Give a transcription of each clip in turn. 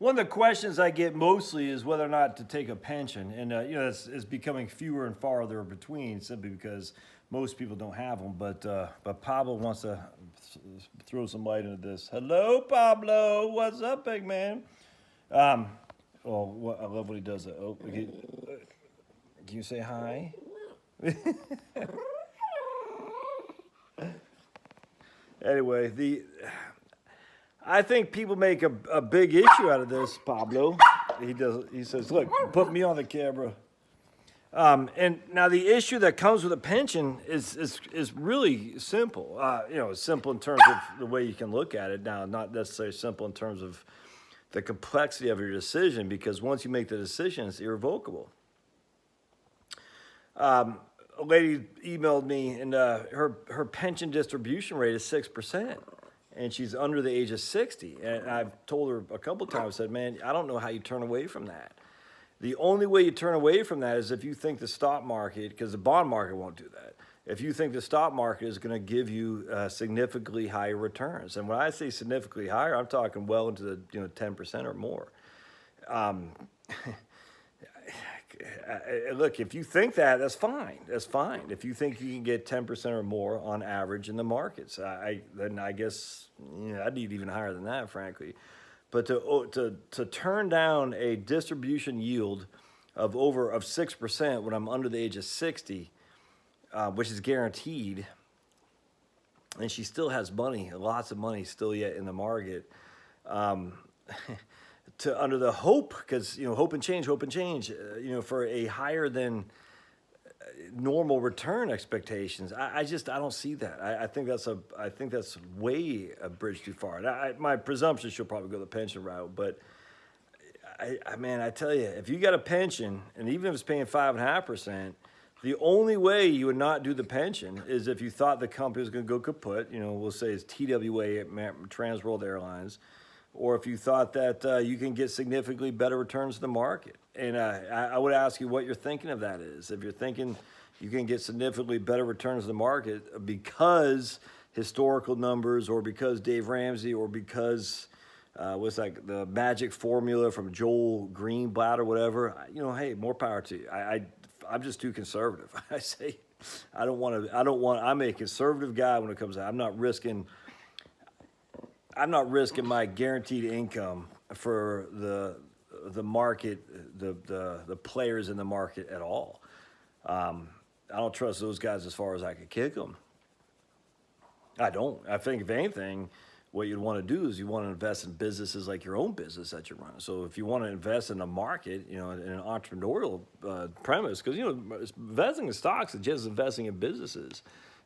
One of the questions I get mostly is whether or not to take a pension, and it's becoming fewer and farther between simply because most people don't have them. But Pablo wants to throw some light into this. Hello, Pablo. What's up, big man? Um, I love when he does that. Oh, can you say hi? Anyway, I think people make a big issue out of this, Pablo. He says, "Look, put me on the camera." And now the issue that comes with a pension is really simple. Simple in terms of the way you can look at it. Now, not necessarily simple in terms of the complexity of your decision, because once you make the decision, it's irrevocable. A lady emailed me, and her pension distribution rate is 6%. And she's under the age of 60. And I've told her a couple times, said, man, I don't know how you turn away from that. The only way you turn away from that is if you think the stock market, because the bond market won't do that. If you think the stock market is going to give you significantly higher returns. And when I say significantly higher, I'm talking well into the 10% or more. Look, if you think that, that's fine. That's fine. If you think you can get 10% or more on average in the markets, then I guess I'd need even higher than that, frankly. But to turn down a distribution yield of 6% when I'm under the age of 60, which is guaranteed, and she still has money, lots of money still yet in the market. To under the hope, because hope and change, for a higher than normal return expectations. I don't see that. I think that's way a bridge too far. And my presumption she'll probably go the pension route, but I tell you, if you got a pension, and even if it's paying 5.5%, the only way you would not do the pension is if you thought the company was going to go kaput. We'll say it's TWA, Trans World Airlines. Or if you thought that you can get significantly better returns in the market. And I would ask you what you're thinking of that is. If you're thinking you can get significantly better returns in the market because historical numbers, or because Dave Ramsey, or because what's like the magic formula from Joel Greenblatt or whatever, hey, more power to you. I'm just too conservative. I say I'm a conservative guy when it comes to that. I'm not risking my guaranteed income for the market, the players in the market at all. I don't trust those guys as far as I could kick them. I don't. I think if anything, what you'd want to do is you want to invest in businesses like your own business that you're running. So if you want to invest in a market, in an entrepreneurial premise, because investing in stocks is just investing in businesses.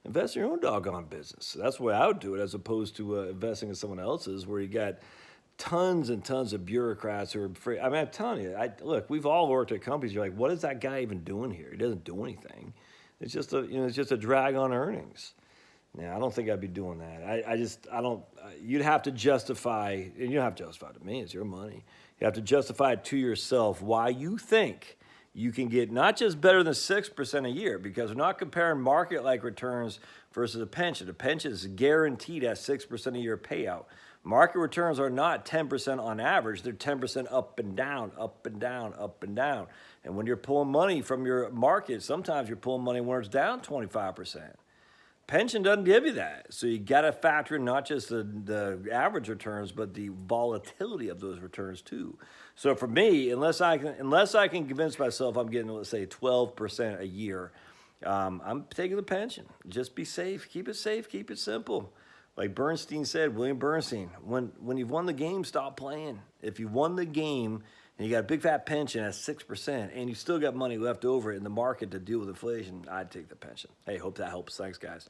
Invest in your own doggone business. That's the way I would do it, as opposed to investing in someone else's, where you got tons and tons of bureaucrats who are free. I'm telling you, look, we've all worked at companies. You're like, what is that guy even doing here? He doesn't do anything. It's just a drag on earnings. Now, I don't think I'd be doing that. I don't. You'd have to justify, and you don't have to justify it to me. It's your money. You have to justify it to yourself why you think you can get not just better than 6% a year, because we're not comparing market-like returns versus a pension. A pension is guaranteed at 6% a year payout. Market returns are not 10% on average. They're 10% up and down, up and down, up and down. And when you're pulling money from your market, sometimes you're pulling money when it's down 25%. Pension doesn't give you that. So you got to factor in not just the average returns, but the volatility of those returns too. So for me, unless I can convince myself I'm getting, let's say, 12% a year, I'm taking the pension. Just be safe. Keep it simple. Like Bernstein said, William Bernstein, when you've won the game, stop playing. If you've won the game and you got a big fat pension at 6%, and you still got money left over in the market to deal with inflation, I'd take the pension. Hey, hope that helps. Thanks, guys.